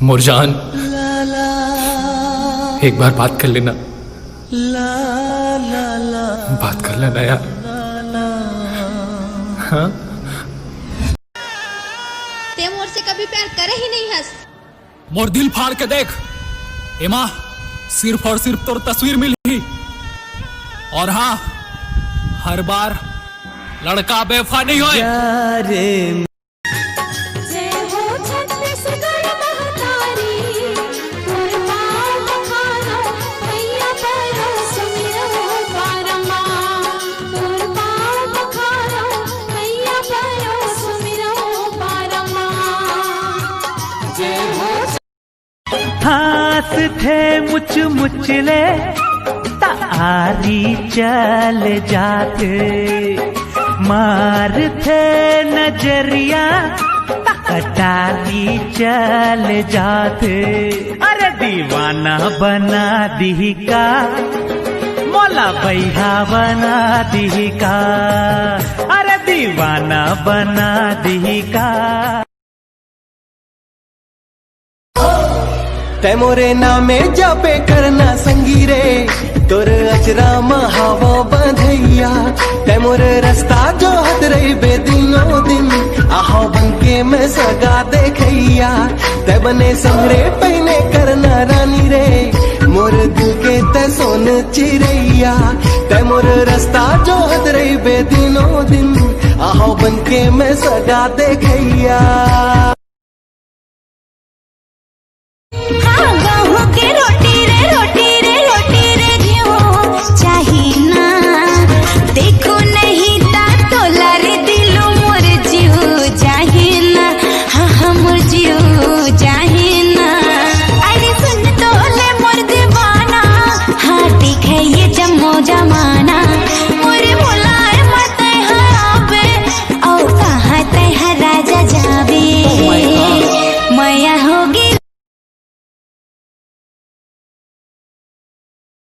मुरजान, एक बार बात कर लेना, बात कर लेना यार। हाँ, ते मोर से कभी प्यार करे ही नहीं हस। मोर दिल फाड़ के देख, एमा सिर्फ और सिर्फ तोर तस्वीर मिली। और हाँ, हर बार लड़का बेवफा नहीं होए। हाथ थे मुचले तारी चल जाते, मार थे नजरिया कटारी चल जाते। अरे दीवाना बना दी का, मौला भैया बना दी का, अरे दीवाना बना दी का। तै मोरे नामे जापे करना संगीरे, तोर अचरा महावा बंधैया। तै मोरे रास्ता जो हद रही बेदिनो दिन, आहो बनके मैं सगा देखैया। तै बने समरे पहने करना रानी रे, मोर दिल के तै सोन चिरैया। तै मोर रास्ता जो हद रही बेदिनो दिन, आहो बनके मैं सगा देखैया।